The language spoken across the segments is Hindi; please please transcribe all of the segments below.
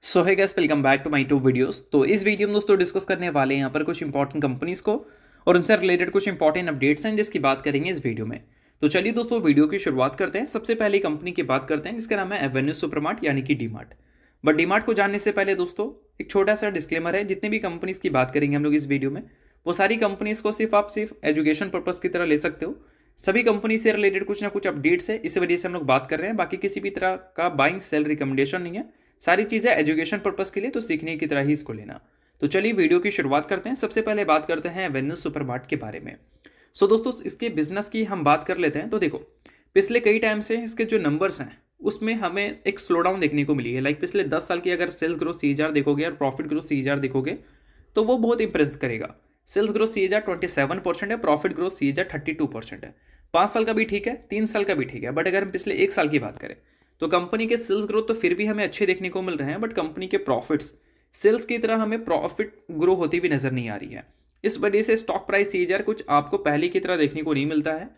So hi guys, welcome back to my to videos. तो इस वीडियो में दोस्तों डिस्कस करने वाले हैं यहाँ पर कुछ इंपॉर्टेंट कंपनीज को और उनसे रिलेटेड कुछ इंपॉर्टेंट अपडेट्स हैं जिसकी बात करेंगे इस वीडियो में। तो चलिए दोस्तों वीडियो की शुरुआत करते हैं। सबसे पहली कंपनी की बात करते हैं जिसका नाम है एवेन्यू सुपरमार्ट यानी कि डीमार्ट। बट डीमार्ट को जानने से पहले दोस्तों एक छोटा सा डिस्क्लेमर है। जितनी भी कंपनीज की बात करेंगे हम लोग इस वीडियो में, वो सारी कंपनीज को सिर्फ एजुकेशन पर्पज की तरह ले सकते हो। सभी कंपनी से रिलेटेड कुछ ना कुछ अपडेट्स है, इस वजह से हम लोग बात कर रहे हैं। बाकी किसी भी तरह का बाइंग सेल रिकमेंडेशन नहीं है। सारी चीज़ें एजुकेशन पर्पस के लिए, तो सीखने की तरह ही इसको लेना। तो चलिए वीडियो की शुरुआत करते हैं। सबसे पहले बात करते हैं एवेन्यू सुपरमार्ट के बारे में। सो दोस्तों इसके बिजनेस की हम बात कर लेते हैं। तो देखो, पिछले कई टाइम से इसके जो नंबर्स हैं उसमें हमें एक स्लो डाउन देखने को मिली है। लाइक पिछले 10 साल की अगर सेल्स ग्रोथ CAGR देखोगे और प्रॉफिट ग्रोथ CAGR देखोगे तो वो बहुत इंप्रेस करेगा। सेल्स ग्रोथ CAGR 27% है, प्रॉफिट ग्रोथ CAGR 32% है। 5 साल का भी ठीक है, 3 साल का भी ठीक है। बट अगर हम पिछले 1 साल की बात करें तो कंपनी के सेल्स ग्रोथ तो फिर भी हमें अच्छे देखने को मिल रहे हैं, बट कंपनी के प्रॉफिट्स सेल्स की तरह हमें प्रॉफिट ग्रो होती भी नजर नहीं आ रही है। इस वजह से स्टॉक प्राइस CAGR कुछ आपको पहले की तरह देखने को नहीं मिलता है।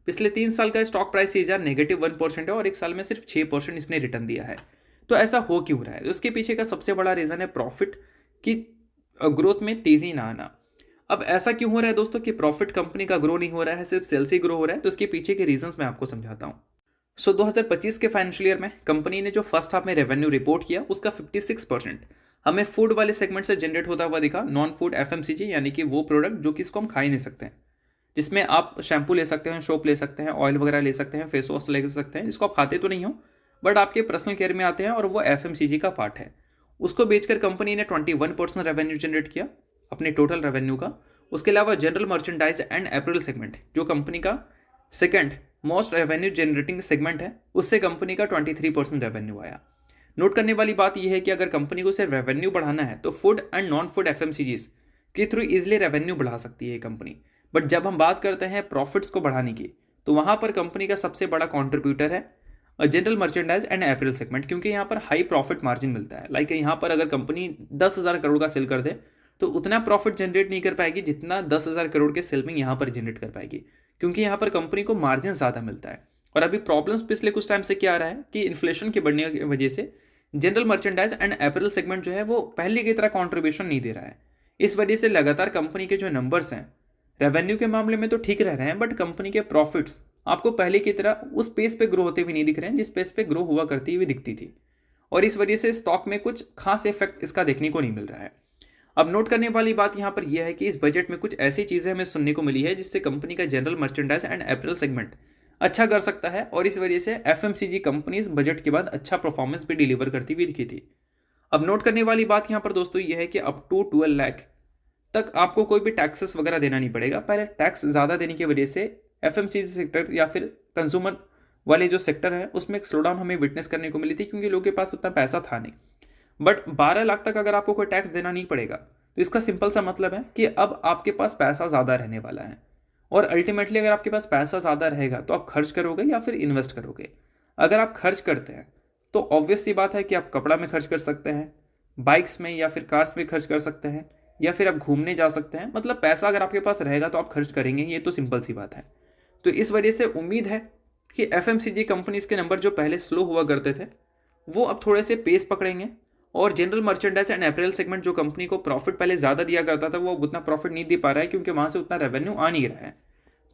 पिछले 3 साल का स्टॉक प्राइस CAGR -1% है और एक साल में सिर्फ 6% इसने रिटर्न दिया है। तो ऐसा हो क्यों रहा है? तो उसके पीछे का सबसे बड़ा रीजन है प्रॉफिट की ग्रोथ में तेजी ना आना। अब ऐसा क्यों हो रहा है दोस्तों कि प्रॉफिट कंपनी का ग्रो नहीं हो रहा है, सिर्फ सेल्स ही ग्रो हो रहा है? तो इसके पीछे के रीजंस मैं आपको समझाता हूँ। 2025 के फाइनेंशियल ईयर में कंपनी ने जो फर्स्ट हाफ में रेवेन्यू रिपोर्ट किया उसका 56% हमें फूड वाले सेगमेंट से जनरेट होता हुआ दिखा। नॉन फूड FMCG यानी कि वो प्रोडक्ट जो कि इसको हम खा ही नहीं सकते हैं, जिसमें आप शैम्पू ले सकते हैं, सोप ले सकते हैं, ऑयल वगैरह ले सकते हैं, फेस वॉश ले सकते हैं, जिसको आप खाते तो नहीं हो बट आपके पर्सनल केयर में आते हैं और वो FMCG का पार्ट है। उसको बेचकर कंपनी ने 21% रेवेन्यू जनरेट किया अपने टोटल रेवेन्यू का। उसके अलावा जनरल मर्चेंडाइज एंड अपैरेल सेगमेंट जो कंपनी का second most revenue generating segment है, उससे कंपनी का 23% रेवेन्यू आया। नोट करने वाली बात यह है कि अगर कंपनी को सिर्फ रेवेन्यू बढ़ाना है तो food and non food FMCGs के थ्रू इजिली रेवेन्यू बढ़ा सकती है कंपनी। बट जब हम बात करते हैं प्रॉफिट्स को बढ़ाने की, तो वहां पर कंपनी का सबसे बड़ा कॉन्ट्रीब्यूटर है जनरल मर्चेंडाइज एंड अपैरेल सेगमेंट, क्योंकि यहाँ पर हाई प्रॉफिट मार्जिन मिलता है। लाइक यहाँ पर अगर कंपनी 10,000 करोड़ का सेल कर दे तो उतना प्रॉफिट जनरेट नहीं कर पाएगी जितना 10,000 करोड़ के सेल में यहाँ पर जनरेट कर पाएगी, क्योंकि यहाँ पर कंपनी को मार्जिन ज़्यादा मिलता है। और अभी प्रॉब्लम्स पिछले कुछ टाइम से क्या आ रहा है कि इन्फ्लेशन के बढ़ने की वजह से जनरल मर्चेंडाइज एंड अपैरेल सेगमेंट जो है वो पहले की तरह कॉन्ट्रीब्यूशन नहीं दे रहा है। इस वजह से लगातार कंपनी के जो नंबर्स हैं रेवेन्यू के मामले में तो ठीक रह रहे हैं, बट कंपनी के प्रॉफिट्स आपको पहले की तरह उस पेस पे ग्रो होते हुए नहीं दिख रहे हैं जिस पेस पे ग्रो हुआ करती हुई दिखती थी। और इस वजह से स्टॉक में कुछ खास इफेक्ट इसका देखने को नहीं मिल रहा है। अब नोट करने वाली बात यहाँ पर यह है कि इस बजट में कुछ ऐसी चीज़ें हमें सुनने को मिली है जिससे कंपनी का जनरल मर्चेंडाइज एंड अपैरेल सेगमेंट अच्छा कर सकता है, और इस वजह से FMCG कंपनीज बजट के बाद अच्छा परफॉर्मेंस भी डिलीवर करती हुई दिखी थी। अब नोट करने वाली बात यहाँ पर दोस्तों यह है कि अप टू 12 लाख तक आपको कोई भी टैक्सेस वगैरह देना नहीं पड़ेगा। पहले टैक्स ज़्यादा देने की वजह से FMCG सेक्टर या फिर कंज्यूमर वाले जो सेक्टर है उसमें एक स्लो डाउन हमें विटनेस करने को मिली थी, क्योंकि लोगों के पास उतना पैसा था नहीं। बट 12 लाख तक अगर आपको कोई टैक्स देना नहीं पड़ेगा तो इसका सिंपल सा मतलब है कि अब आपके पास पैसा ज़्यादा रहने वाला है। और अल्टीमेटली अगर आपके पास पैसा ज़्यादा रहेगा तो आप खर्च करोगे या फिर इन्वेस्ट करोगे। अगर आप खर्च करते हैं तो ऑब्वियस सी बात है कि आप कपड़ा में खर्च कर सकते हैं, बाइक्स में या फिर कार्स में खर्च कर सकते हैं, या फिर आप घूमने जा सकते हैं। मतलब पैसा अगर आपके पास रहेगा तो आप खर्च करेंगे, ये तो सिंपल सी बात है। तो इस वजह से उम्मीद है कि FMCG कंपनीज के नंबर जो पहले स्लो हुआ करते थे वो अब थोड़े से पेस पकड़ेंगे, और जनरल मर्चेंडाइज एंड अपैरेल सेगमेंट जो कंपनी को प्रॉफिट पहले ज़्यादा दिया करता था वो उतना प्रॉफिट नहीं दे पा रहा है, क्योंकि वहाँ से उतना रेवेन्यू आ नहीं रहा है।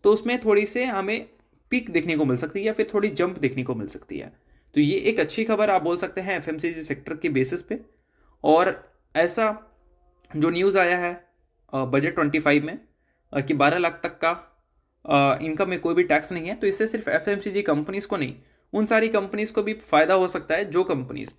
तो उसमें थोड़ी से हमें पीक देखने को मिल सकती है या फिर थोड़ी जंप देखने को मिल सकती है। तो ये एक अच्छी खबर आप बोल सकते हैं FMCG सेक्टर के बेसिस पे। और ऐसा जो न्यूज़ आया है बजट 25 में कि 12 लाख तक का इनकम में कोई भी टैक्स नहीं है, तो इससे सिर्फ FMCG कंपनीज को नहीं, उन सारी कंपनीज को भी फायदा हो सकता है जो कंपनीज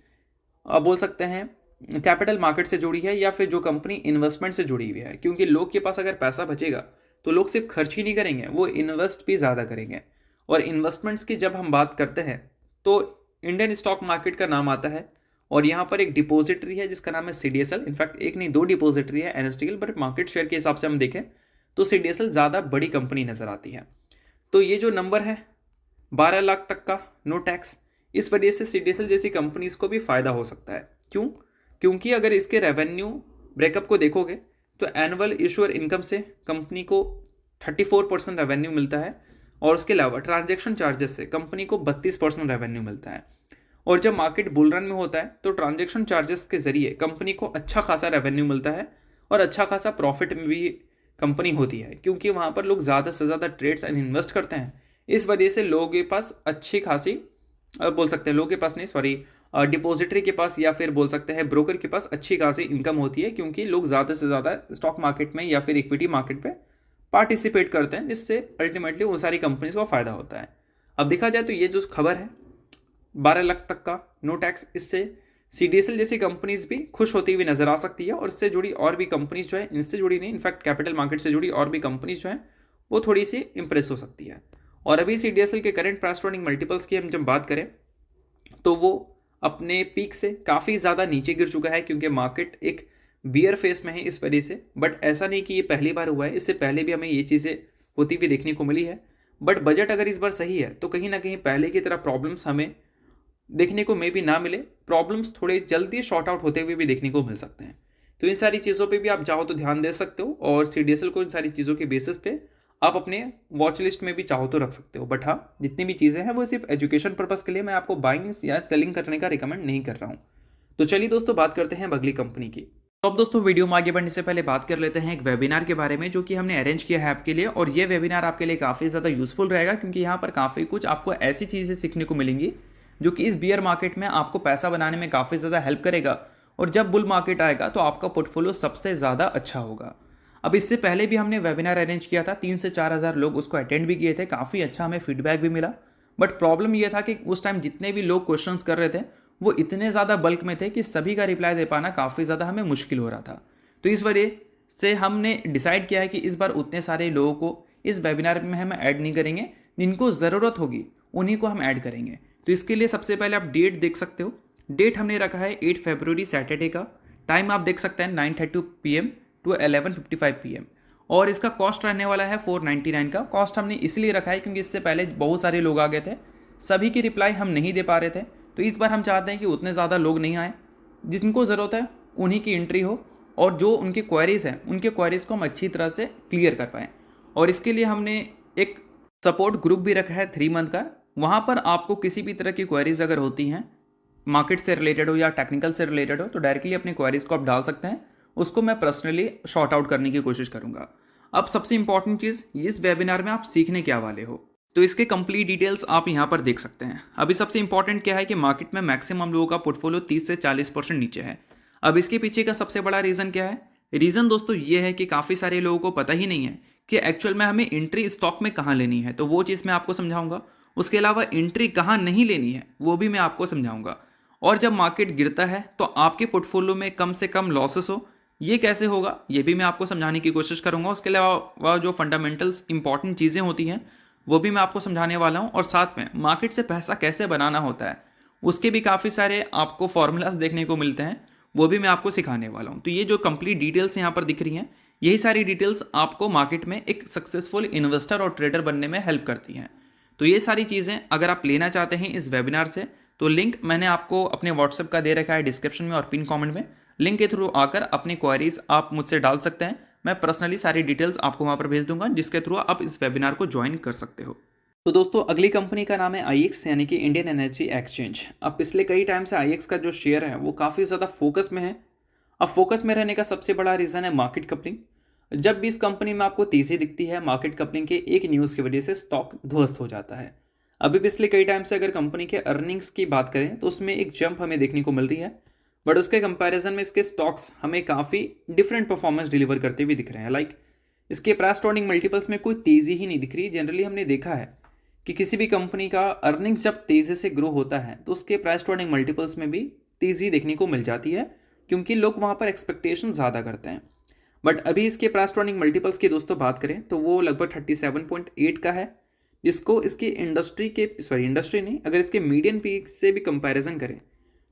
बोल सकते हैं कैपिटल मार्केट से जुड़ी है या फिर जो कंपनी इन्वेस्टमेंट से जुड़ी हुई है। क्योंकि लोग के पास अगर पैसा बचेगा तो लोग सिर्फ खर्च ही नहीं करेंगे, वो इन्वेस्ट भी ज़्यादा करेंगे। और इन्वेस्टमेंट्स की जब हम बात करते हैं तो इंडियन स्टॉक मार्केट का नाम आता है, और यहाँ पर एक डिपॉजिटरी है जिसका नाम है CDSL। इनफैक्ट एक नहीं 2 डिपॉजिटरी है NSDL, बट मार्केट शेयर के हिसाब से हम देखें तो CDSL ज़्यादा बड़ी कंपनी नज़र आती है। तो ये जो नंबर है 12 लाख तक का नो टैक्स, इस वजह से CDSL जैसी कंपनीज को भी फायदा हो सकता है। क्यों? क्योंकि अगर इसके रेवेन्यू ब्रेकअप को देखोगे तो एनुअल इशूअर इनकम से कंपनी को 34% रेवेन्यू मिलता है, और उसके अलावा ट्रांजैक्शन चार्जेस से कंपनी को 32% रेवेन्यू मिलता है। और जब मार्केट बुल रन में होता है तो ट्रांजैक्शन चार्जेस के जरिए कंपनी को अच्छा खासा रेवेन्यू मिलता है और अच्छा खासा प्रॉफिट में भी कंपनी होती है, क्योंकि वहाँ पर लोग ज़्यादा से ज़्यादा ट्रेड्स एंड इन्वेस्ट करते हैं। इस वजह से लोगों के पास अच्छी खासी बोल सकते हैं, लोगों के पास नहीं सॉरी, डिपॉजिटरी के पास या फिर बोल सकते हैं ब्रोकर के पास अच्छी खासी इनकम होती है, क्योंकि लोग ज़्यादा से ज़्यादा स्टॉक मार्केट में या फिर इक्विटी मार्केट पे पार्टिसिपेट करते हैं, जिससे अल्टीमेटली उन सारी कंपनीज को फ़ायदा होता है। अब देखा जाए तो ये जो खबर है 12 लाख तक का नो टैक्स, इससे CDSL जैसी कंपनीज भी खुश होती हुई नजर आ सकती है और इससे जुड़ी और भी कंपनीज जो है, इनसे जुड़ी नहीं इनफैक्ट कैपिटल मार्केट से जुड़ी और भी कंपनीज जो है वो थोड़ी सी इंप्रेस हो सकती है। और अभी CDSL के करंट प्राइस अर्निंग मल्टीपल्स की हम जब बात करें तो वो अपने पीक से काफ़ी ज़्यादा नीचे गिर चुका है, क्योंकि मार्केट एक बियर फेस में है इस वजह से। बट ऐसा नहीं कि ये पहली बार हुआ है, इससे पहले भी हमें ये चीज़ें होती हुई देखने को मिली है। बट बजट अगर इस बार सही है तो कहीं ना कहीं पहले की तरह प्रॉब्लम्स हमें देखने को मे भी ना मिले, प्रॉब्लम्स थोड़े जल्दी शॉर्ट आउट होते हुए भी देखने को मिल सकते हैं। तो इन सारी चीज़ों पे भी आप चाहो तो ध्यान दे सकते हो और CDSL को इन सारी चीज़ों के बेसिस पे आप अपने वॉच लिस्ट में भी चाहो तो रख सकते हो। बट हाँ, जितनी भी चीज़ें हैं वो सिर्फ एजुकेशन पर्पज़ के लिए, मैं आपको बाइंग या सेलिंग करने का रिकमेंड नहीं कर रहा हूँ। तो चलिए दोस्तों बात करते हैं अगली कंपनी की। तो अब दोस्तों वीडियो में आगे बढ़ने से पहले बात कर लेते हैं एक वेबिनार के बारे में जो कि हमने अरेंज किया है आपके लिए। और ये वेबिनार आपके लिए काफ़ी ज़्यादा यूजफुल रहेगा, क्योंकि यहाँ पर काफ़ी कुछ आपको ऐसी चीज़ें सीखने को मिलेंगी जो कि इस बियर मार्केट में आपको पैसा बनाने में काफ़ी ज़्यादा हेल्प करेगा। और जब बुल मार्केट आएगा तो आपका पोर्टफोलियो सबसे ज़्यादा अच्छा होगा। अब इससे पहले भी हमने वेबिनार अरेंज किया था, 3 से 4 हज़ार लोग उसको अटेंड भी किए थे, काफ़ी अच्छा हमें फीडबैक भी मिला। बट प्रॉब्लम यह था कि उस टाइम जितने भी लोग क्वेश्चंस कर रहे थे वो इतने ज़्यादा बल्क में थे कि सभी का रिप्लाई दे पाना काफ़ी ज़्यादा हमें मुश्किल हो रहा था। तो इस वजह से हमने डिसाइड किया है कि इस बार उतने सारे लोगों को इस वेबिनार में हम ऐड नहीं करेंगे, जिनको ज़रूरत होगी उन्हीं को हम ऐड करेंगे। तो इसके लिए सबसे पहले आप डेट देख सकते हो। डेट हमने रखा है 8 फरवरी सैटरडे का। टाइम आप देख सकते हैं 9:30 PM टू 11:55 PM। और इसका कॉस्ट रहने वाला है 499 का। कॉस्ट हमने इसलिए रखा है क्योंकि इससे पहले बहुत सारे लोग आ गए थे, सभी की रिप्लाई हम नहीं दे पा रहे थे। तो इस बार हम चाहते हैं कि उतने ज़्यादा लोग नहीं आए, जिनको ज़रूरत है उन्हीं की एंट्री हो और जो उनके क्वेरीज़ हैं उनके क्वेरीज़ को हम अच्छी तरह से क्लियर कर पाएँ। और इसके लिए हमने एक सपोर्ट ग्रुप भी रखा है 3 मंथ का। वहाँ पर आपको किसी भी तरह की क्वेरीज अगर होती हैं, मार्केट से रिलेटेड हो या टेक्निकल से रिलेटेड हो, तो डायरेक्टली अपनी क्वेरीज को आप डाल सकते हैं, उसको मैं पर्सनली शॉर्ट आउट करने की कोशिश करूँगा। अब सबसे इंपॉर्टेंट चीज़, इस वेबिनार में आप सीखने क्या वाले हो, तो इसके कंप्लीट डिटेल्स आप यहाँ पर देख सकते हैं। अभी सबसे इंपॉर्टेंट क्या है कि मार्केट में मैक्सिमम लोगों का पोर्टफोलियो 30 से 40% नीचे है। अब इसके पीछे का सबसे बड़ा रीज़न क्या है? रीज़न दोस्तों ये है कि काफ़ी सारे लोगों को पता ही नहीं है कि एक्चुअल में हमें एंट्री स्टॉक में कहाँ लेनी है, तो वो चीज़ मैं आपको समझाऊंगा। उसके अलावा एंट्री कहाँ नहीं लेनी है वो भी मैं आपको समझाऊंगा। और जब मार्केट गिरता है तो आपके पोर्टफोलियो में कम से कम लॉसेस हो, ये कैसे होगा ये भी मैं आपको समझाने की कोशिश करूंगा। उसके अलावा जो फंडामेंटल्स इंपॉर्टेंट चीज़ें होती हैं वो भी मैं आपको समझाने वाला हूँ। और साथ में मार्केट से पैसा कैसे बनाना होता है उसके भी काफ़ी सारे आपको फॉर्मूलाज देखने को मिलते हैं, वो भी मैं आपको सिखाने वाला हूँ। तो ये जो कंप्लीट डिटेल्स यहाँ पर दिख रही हैं, यही सारी डिटेल्स आपको मार्केट में एक सक्सेसफुल इन्वेस्टर और ट्रेडर बनने में हेल्प करती हैं। तो ये सारी चीज़ें अगर आप लेना चाहते हैं इस वेबिनार से, तो लिंक मैंने आपको अपने व्हाट्सएप का दे रखा है डिस्क्रिप्शन में और पिन कमेंट में। लिंक के थ्रू आकर अपनी क्वेरीज आप मुझसे डाल सकते हैं, मैं पर्सनली सारी डिटेल्स आपको वहाँ पर भेज दूंगा, जिसके थ्रू आप इस वेबिनार को ज्वाइन कर सकते हो। तो दोस्तों अगली कंपनी का नाम है IEX यानी कि इंडियन एनर्जी एक्सचेंज। अब पिछले कई टाइम से IEX का जो शेयर है वो काफ़ी ज़्यादा फोकस में है। अब फोकस में रहने का सबसे बड़ा रीज़न है मार्केट कपलिंग। जब भी इस कंपनी में आपको तेज़ी दिखती है, मार्केट कपलिंग के एक न्यूज़ की वजह से स्टॉक ध्वस्त हो जाता है। अभी पिछले कई टाइम से अगर कंपनी के अर्निंग्स की बात करें तो उसमें एक जंप हमें देखने को मिल रही है, बट उसके कंपैरिजन में इसके स्टॉक्स हमें काफ़ी डिफरेंट परफॉर्मेंस डिलीवर करते हुए दिख रहे हैं। लाइक इसके प्राइस अर्निंग मल्टीपल्स में कोई तेज़ी ही नहीं दिख रही। जनरली हमने देखा है कि किसी भी कंपनी का अर्निंग्स जब तेज़ी से ग्रो होता है तो उसके प्राइस अर्निंग मल्टीपल्स में भी तेज़ी देखने को मिल जाती है, क्योंकि लोग वहाँ पर एक्सपेक्टेशन ज़्यादा करते हैं। बट अभी इसके प्राइस अर्निंग मल्टीपल्स की दोस्तों बात करें तो वो लगभग 37.8 का है, जिसको इसकी इंडस्ट्री नहीं, अगर इसके मीडियन पी से भी कंपैरिजन करें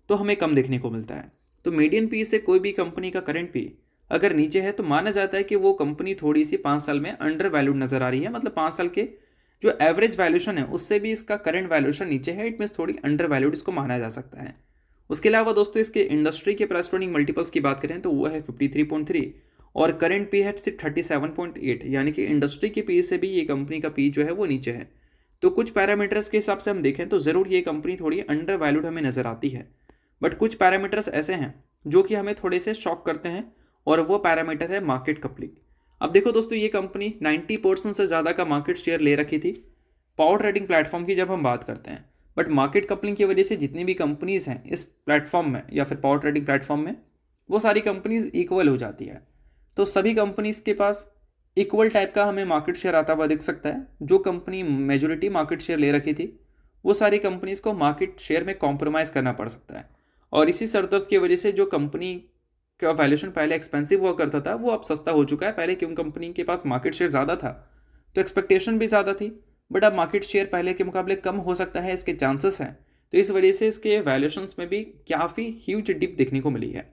तो हमें कम देखने को मिलता है। तो मीडियन पी से कोई भी कंपनी का करंट पी अगर नीचे है तो माना जाता है कि वो कंपनी थोड़ी सी 5 साल में अंडर वैल्यूड नज़र आ रही है। मतलब 5 साल के जो एवरेज वैल्यूशन है उससे भी इसका करंट वैल्यूशन नीचे है, इट मीन्स थोड़ी अंडर वैल्यूड इसको माना जा सकता है। उसके अलावा दोस्तों इसके इंडस्ट्री के प्राइस अर्निंग मल्टीपल्स की बात करें तो वो है 53.3 और करंट पी है सिर्फ 37.8, यानी कि इंडस्ट्री के पी से भी ये कंपनी का पी जो है वो नीचे है। तो कुछ पैरामीटर्स के हिसाब से हम देखें तो ज़रूर ये कंपनी थोड़ी अंडर वैल्यूड हमें नज़र आती है, बट कुछ पैरामीटर्स ऐसे हैं जो कि हमें थोड़े से शॉक करते हैं, और वो पैरामीटर है मार्केट कपलिंग। अब देखो दोस्तों, ये कंपनी 90% से ज़्यादा का मार्केट शेयर ले रखी थी पावर ट्रेडिंग प्लेटफॉर्म की जब हम बात करते हैं, बट मार्केट कपलिंग की वजह से जितनी भी कंपनीज़ हैं इस प्लेटफॉर्म में या फिर पावर ट्रेडिंग प्लेटफॉर्म में, वो सारी कंपनीज इक्वल हो जाती है। तो सभी कंपनीज के पास इक्वल टाइप का हमें मार्केट शेयर आता हुआ दिख सकता है। जो कंपनी मेजोरिटी मार्केट शेयर ले रखी थी वो सारी कंपनीज को मार्केट शेयर में कॉम्प्रोमाइज़ करना पड़ सकता है, और इसी सरदर्द की वजह से जो कंपनी का वैल्यूएशन पहले एक्सपेंसिव हुआ करता था वो अब सस्ता हो चुका है। पहले क्यों कंपनी के पास मार्केट शेयर ज़्यादा था तो एक्सपेक्टेशन भी ज़्यादा थी, बट अब मार्केट शेयर पहले के मुकाबले कम हो सकता है, इसके चांसेस हैं। तो इस वजह से इसके वैल्यूएशंस में भी काफ़ी ह्यूज डिप देखने को मिली है।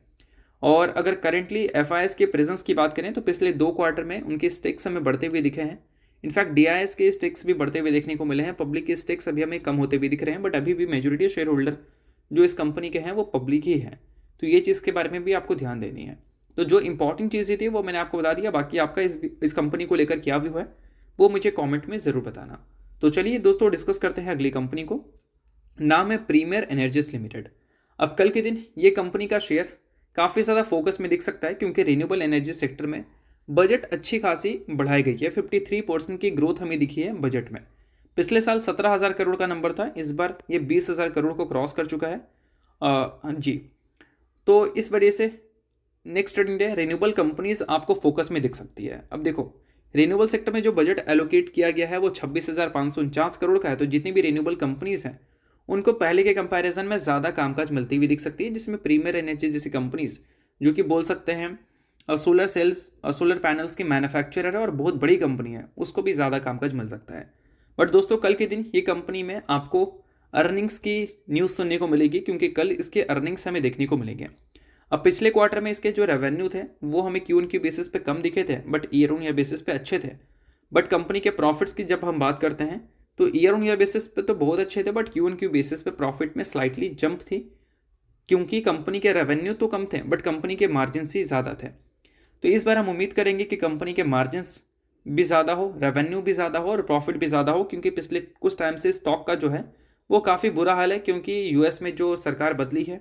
और अगर करेंटली एफआईएस के प्रेजेंस की बात करें तो पिछले 2 क्वार्टर में उनके स्टेक्स हमें बढ़ते हुए दिखे हैं। इनफैक्ट डीआईएस के स्टेक्स भी बढ़ते हुए देखने को मिले हैं। पब्लिक के स्टेक्स अभी हमें कम होते हुए दिख रहे हैं, बट अभी भी मेजोरिटी शेयर होल्डर जो इस कंपनी के हैं वो पब्लिक ही है। तो ये चीज़ के बारे में भी आपको ध्यान देनी है। तो जो इंपॉर्टेंट चीज़ें थी वो मैंने आपको बता दिया। बाकी आपका इस कंपनी को लेकर क्या व्यू है वो मुझे कॉमेंट में ज़रूर बताना। तो चलिए दोस्तों, डिस्कस करते हैं अगली कंपनी को। नाम है प्रीमियर एनर्जीज लिमिटेड। अब कल के दिन ये कंपनी का शेयर काफ़ी ज़्यादा फोकस में दिख सकता है, क्योंकि रिन्यूएबल एनर्जी सेक्टर में बजट अच्छी खासी बढ़ाई गई है। 53% की ग्रोथ हमें दिखी है बजट में। पिछले साल 17,000 करोड़ का नंबर था, इस बार ये 20,000 करोड़ को क्रॉस कर चुका है। जी, तो इस वजह से next trading day renewable companies आपको फोकस में दिख सकती है। अब देखो, रिन्यूएबल सेक्टर में जो बजट एलोकेट किया गया है वो 26,549 करोड़ का है। तो जितनी भी रिन्यूएबल कंपनीज हैं उनको पहले के कंपैरिजन में ज़्यादा कामकाज मिलती हुई दिख सकती है, जिसमें प्रीमियर एनर्जी जैसी कंपनीज जो कि बोल सकते हैं सोलर सेल्स सोलर पैनल्स की मैन्युफैक्चरर है और बहुत बड़ी कंपनी है, उसको भी ज़्यादा कामकाज मिल सकता है। बट दोस्तों, कल के दिन ये कंपनी में आपको अर्निंग्स की न्यूज़ सुनने को मिलेगी, क्योंकि कल इसके अर्निंग्स हमें देखने को मिलेंगे। अब पिछले क्वार्टर में इसके जो रेवेन्यू थे वो हमें क्यू एन क्यू बेसिस पे कम दिखे थे, but year on year basis पे अच्छे थे। बट कंपनी के प्रॉफिट्स की जब हम बात करते हैं तो ईयर ऑन ईयर बेसिस पे तो बहुत अच्छे थे, but Q on Q basis पे प्रॉफिट में स्लाइटली जंप थी, क्योंकि कंपनी के रेवेन्यू तो कम थे बट कंपनी के मार्जिन ही ज़्यादा थे। तो इस बार हम उम्मीद करेंगे कि कंपनी के मार्जिन भी ज़्यादा हो, रेवेन्यू भी ज़्यादा हो और प्रॉफिट भी ज़्यादा हो, क्योंकि पिछले कुछ टाइम से स्टॉक का जो है वो काफ़ी बुरा हाल है, क्योंकि यूएस में जो सरकार बदली है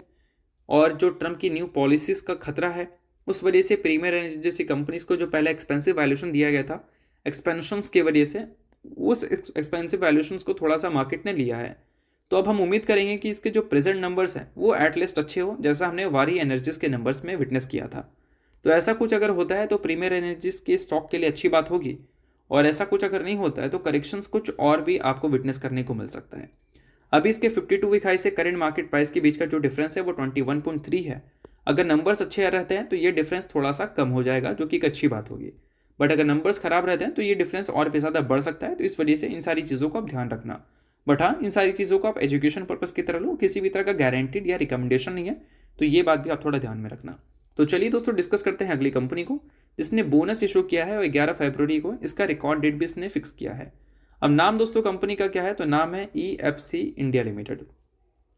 और जो ट्रम्प की न्यू पॉलिसीज़ का खतरा है, उस वजह से प्रीमियर एनर्जी जैसी कंपनीज़ को जो पहले एक्सपेंसिव वैल्यूएशन दिया गया था, एक्सपेंशंस की वजह से उस एक्सपेंसिव वैल्यूएशंस को थोड़ा सा मार्केट ने लिया है। तो अब हम उम्मीद करेंगे कि इसके जो प्रेजेंट नंबर्स हैं वो एटलीस्ट अच्छे हो, जैसा हमने वारी एनर्जीज के नंबर्स में विटनेस किया था। तो ऐसा कुछ अगर होता है तो प्रीमियर एनर्जीज के स्टॉक के लिए अच्छी बात होगी, और ऐसा कुछ अगर नहीं होता है तो करेक्शंस कुछ और भी आपको विटनेस करने को मिल सकता है। अभी इसके 52 वीक हाई से करंट मार्केट प्राइस के बीच का जो डिफरेंस है वो 21.3 है। अगर नंबर्स अच्छे रहते हैं तो ये डिफरेंस थोड़ा सा कम हो जाएगा, जो कि एक अच्छी बात होगी। बट अगर नंबर्स खराब रहते हैं तो ये डिफरेंस और भी ज़्यादा बढ़ सकता है। तो इस वजह से इन सारी चीज़ों को आप ध्यान रखना। बट हाँ, इन सारी चीज़ों को आप एजुकेशन पर्पज़ की तरह लो, किसी भी तरह का गारंटीड या रिकमेंडेशन नहीं है, तो ये बात भी आप थोड़ा ध्यान में रखना। तो चलिए दोस्तों, डिस्कस करते हैं अगली कंपनी को जिसने बोनस इशू किया है और 11 फरवरी को इसका रिकॉर्ड डेट भी इसने फिक्स किया है। अब नाम दोस्तों कंपनी का क्या है, तो नाम है EFC इंडिया लिमिटेड।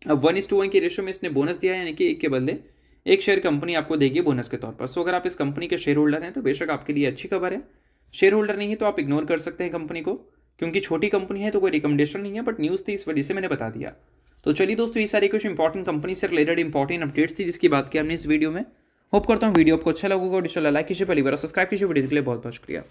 अब 1:1 की रेशो में इसने बोनस दिया है, यानी कि एक के बदले एक शेयर कंपनी आपको देगी बोनस के तौर पर। सो अगर आप इस कंपनी के शेयर होल्डर हैं तो बेशक आपके लिए अच्छी खबर है। शेयर होल्डर नहीं है तो आप इग्नोर कर सकते हैं कंपनी को, क्योंकि छोटी कंपनी है तो कोई रिकमेंडेशन नहीं है, बट न्यूज़ थी इस वजह से मैंने बता दिया। तो चलिए दोस्तों, ये सारी कुछ इंपॉर्टेंट कंपनी से रिलेटेड इंपॉर्टेंट अपडेट्स थी जिसकी बात की हमने इस वीडियो में। होप करता हूँ वीडियो आपको अच्छा लगा होगा। लाइक कीजिए, पहली बार सब्सक्राइब कीजिए। वीडियो के लिए बहुत बहुत शुक्रिया।